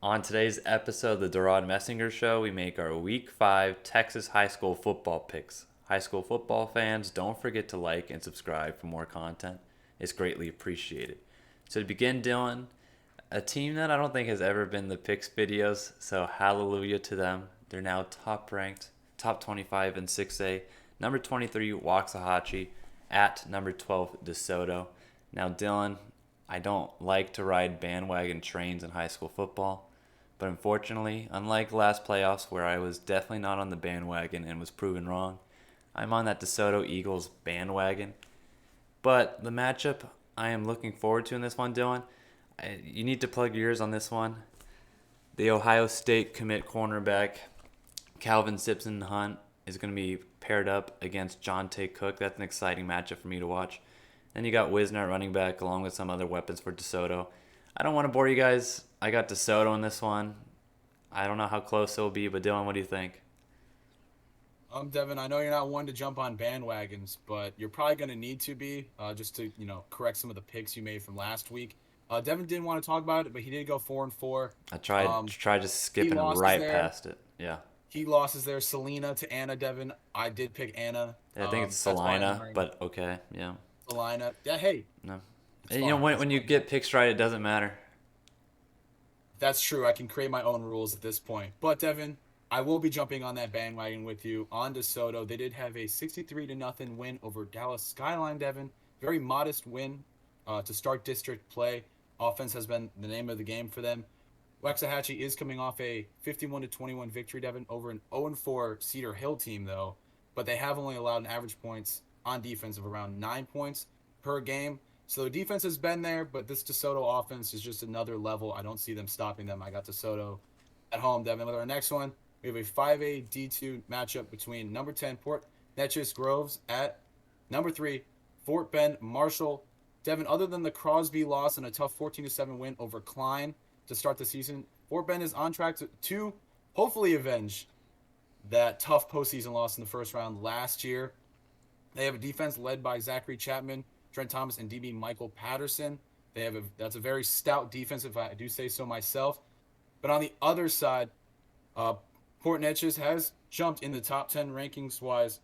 On today's episode of the DeRaud-Messinger Show, we make our Week 5 Texas high school football picks. High school football fans, don't forget to like and subscribe for more content. It's greatly appreciated. So to begin, Dylan, a team that I don't think has ever been the picks videos, so hallelujah to them. They're now top ranked, top 25 in 6A. Number 23, Waxahachie, at number 12, DeSoto. Now, Dylan, I don't like to ride bandwagon trains in high school football, but unfortunately, unlike last playoffs where I was definitely not on the bandwagon and was proven wrong, I'm on that DeSoto Eagles bandwagon. But the matchup I am looking forward to in this one, Dylan, you need to plug your ears on this one. The Ohio State commit cornerback Calvin Simpson Hunt is going to be paired up against Jonte Cook. That's an exciting matchup for me to watch. Then you got Wisner at running back along with some other weapons for DeSoto. I don't want to bore you guys. I got DeSoto in this one. I don't know how close it'll be, but Dylan, what do you think? Devin, I know you're not one to jump on bandwagons, but you're probably going to need to be just to correct some of the picks you made from last week. Devin didn't want to talk about it, but he did go 4-4. I tried just Key skipping losses right there. past it. Yeah. Key losses there. Selena to Anna. Devin, I did pick Anna. I think it's That's why I'm Salina, wearing but okay, yeah. the lineup. Yeah, hey, No. it's And, fine. when you get picks right, it doesn't matter. That's true. I can create my own rules at this point. But Devin, I will be jumping on that bandwagon with you on DeSoto. They did have a 63 to nothing win over Dallas Skyline, Devin. Very modest win to start district play. Offense has been the name of the game for them. Waxahachie is coming off a 51 to 21 victory, Devin, over an 0-4 Cedar Hill team though. But they have only allowed an average points on defense of around 9 points per game. So the defense has been there, but this DeSoto offense is just another level. I don't see them stopping them. I got DeSoto at home, Devin. With our next one, we have a 5A D2 matchup between number 10 Port Neches-Groves at number 3 Fort Bend Marshall. Devin, other than the Crosby loss and a tough 14-7 win over Klein to start the season, Fort Bend is on track to hopefully avenge that tough postseason loss in the first round last year. They have a defense led by Zachary Chapman, Trent Thomas, and DB Michael Patterson. That's a very stout defense, if I do say so myself. But on the other side, Port Neches has jumped in the top 10 rankings wise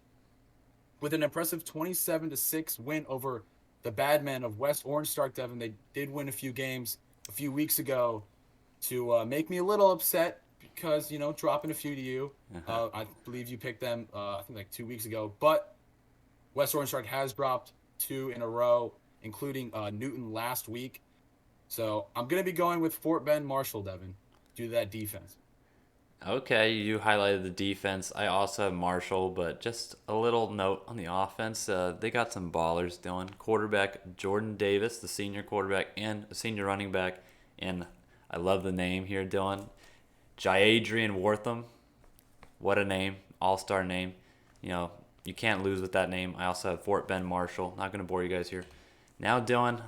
with an impressive 27-6 win over the Badmen of West Orange Stark. Devon. They did win a few games a few weeks ago to make me a little upset because dropping a few to you. I believe you picked them I think like 2 weeks ago, but West Orange Stark has dropped two in a row, including Newton last week. So I'm gonna be going with Fort Bend Marshall, Devin, due to that defense. Okay, you highlighted the defense. I also have Marshall, but just a little note on the offense. They got some ballers, Dylan. Quarterback Jordan Davis, the senior quarterback, and a senior running back. And I love the name here, Dylan. Jadrian Wortham. What a name. All-star name. You know, you can't lose with that name. I also have Fort Bend Marshall. Not going to bore you guys here. Now, Dylan,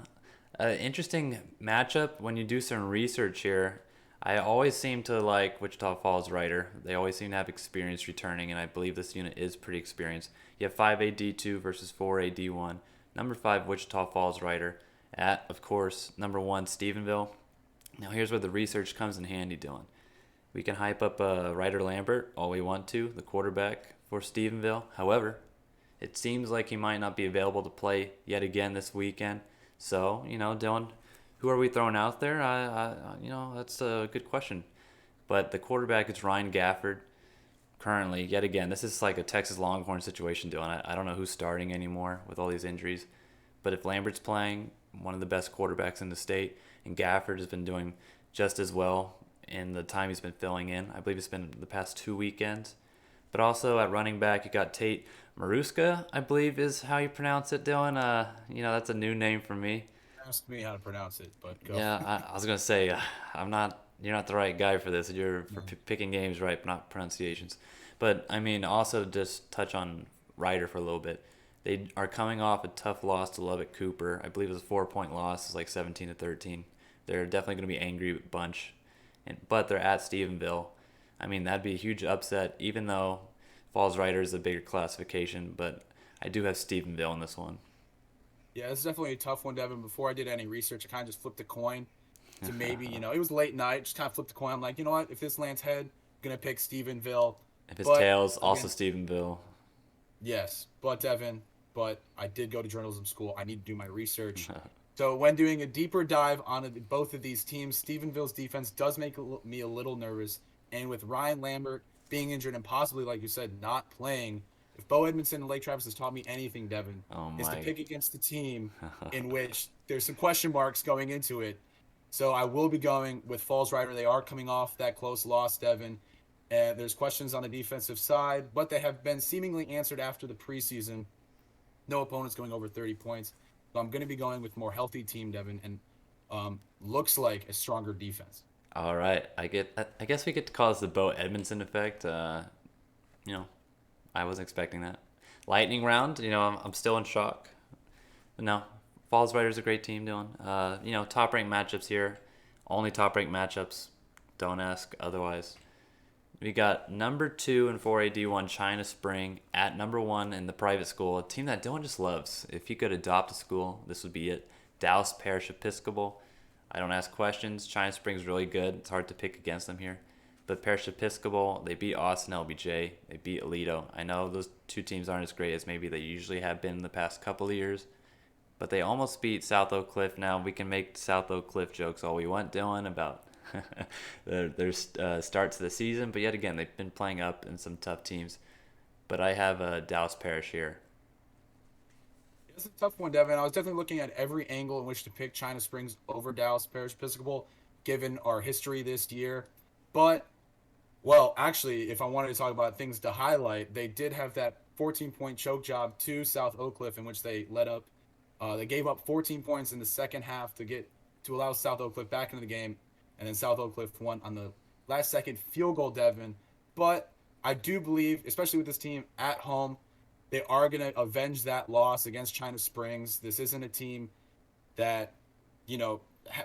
interesting matchup when you do some research here. I always seem to like Wichita Falls Rider. They always seem to have experience returning, and I believe this unit is pretty experienced. You have 5A D2 versus 4A D1. Number 5, Wichita Falls Rider. At, of course, number 1, Stephenville. Now, here's where the research comes in handy, Dylan. We can hype up Ryder Lambert all we want to, the quarterback for Stephenville. However, it seems like he might not be available to play yet again this weekend. So, Dylan, who are we throwing out there? That's a good question. But the quarterback is Ryan Gafford. Currently, yet again, this is like a Texas Longhorn situation, Dylan. I don't know who's starting anymore with all these injuries. But if Lambert's playing, one of the best quarterbacks in the state, and Gafford has been doing just as well in the time he's been filling in. I believe it's been the past 2 weekends. But also at running back, you got Tate Maruska, I believe is how you pronounce it, Dylan. That's a new name for me. Ask me how to pronounce it, but go. Yeah, I was gonna say I'm not. You're not the right guy for this. You're for No. picking games right, but not pronunciations. But I mean, also just touch on Ryder for a little bit. They are coming off a tough loss to Lubbock Cooper. I believe it was a 4 point loss. It's like 17-13. They're definitely gonna be an angry bunch, but they're at Stephenville. I mean, that'd be a huge upset, even though Falls Rider is a bigger classification. But I do have Stephenville in this one. Yeah, it's definitely a tough one, Devin. Before I did any research, I kind of just flipped a coin to maybe, it was late night, just kind of flipped the coin. I'm like, you know what? If this lands head, I'm going to pick Stephenville. If it's But tails, also again, Stephenville. yes, but Evan, but I did go to journalism school. I need to do my research. So when doing a deeper dive on both of these teams, Stephenville's defense does make me a little nervous. And with Ryan Lambert being injured and possibly, like you said, not playing, if Bo Edmondson and Lake Travis has taught me anything, Devin, Oh is to my. pick against the team in which there's some question marks going into it. So I will be going with Falls Rider. They are coming off that close loss, Devin. And there's questions on the defensive side, but they have been seemingly answered after the preseason. No opponents going over 30 points. So I'm going to be going with more healthy team, Devin, and looks like a stronger defense. All right, I guess we get to call this the Bo Edmondson effect. You know, I wasn't expecting that. Lightning round. I'm still in shock. But no, Falls Rider's a great team, Dylan. Top ranked matchups here. Only top ranked matchups. Don't ask otherwise. We got number 2 in 4AD1 China Spring at number 1 in the private school, a team that Dylan just loves. If he could adopt a school, this would be it. Dallas Parish Episcopal. I don't ask questions. China Spring's really good. It's hard to pick against them here. But Parish Episcopal, they beat Austin LBJ. They beat Alito. I know those two teams aren't as great as maybe they usually have been in the past couple of years. But they almost beat South Oak Cliff. Now, we can make South Oak Cliff jokes all we want, Dylan, about their start to the season. But yet again, they've been playing up in some tough teams. But I have Dallas Parish here. It's a tough one, Devin. I was definitely looking at every angle in which to pick China Springs over Dallas Parish Episcopal, given our history this year. But, well, actually, if I wanted to talk about things to highlight, they did have that 14-point choke job to South Oak Cliff, in which they let up. They gave up 14 points in the second half to allow South Oak Cliff back into the game, and then South Oak Cliff won on the last second field goal, Devin. But I do believe, especially with this team at home, they are going to avenge that loss against China Springs. This isn't a team that,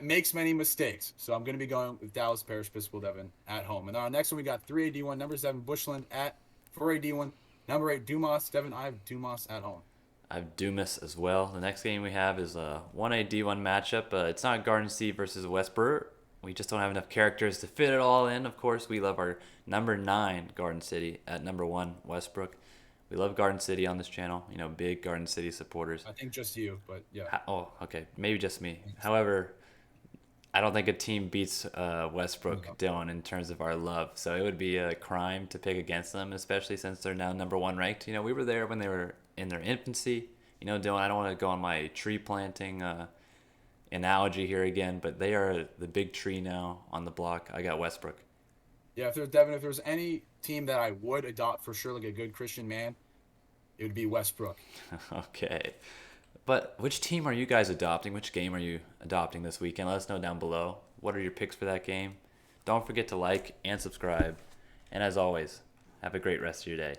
makes many mistakes. So I'm going to be going with Dallas Parish Episcopal, Devin, at home. And then our next one, we got 3AD1, number 7, Bushland at 4AD1, number 8, Dumas. Devin, I have Dumas at home. I have Dumas as well. The next game we have is a 1AD1 matchup. It's not Garden City versus Westboro. We just don't have enough characters to fit it all in. Of course, we love our number 9 Garden City at number 1 Westbrook. We love Garden City on this channel. Big Garden City supporters. I think just you, but yeah. Oh, okay. Maybe just me. However, I don't think a team beats Westbrook, Dylan, in terms of our love. So it would be a crime to pick against them, especially since they're now number 1 ranked. We were there when they were in their infancy. Dylan, I don't want to go on my tree planting analogy here again, but they are the big tree now on the block. I got Westbrook. Yeah, if there's any team that I would adopt for sure, like a good Christian man, it would be Westbrook. Okay. But which team are you guys adopting? Which game are you adopting this weekend? Let us know down below. What are your picks for that game? Don't forget to like and subscribe. And as always, have a great rest of your day.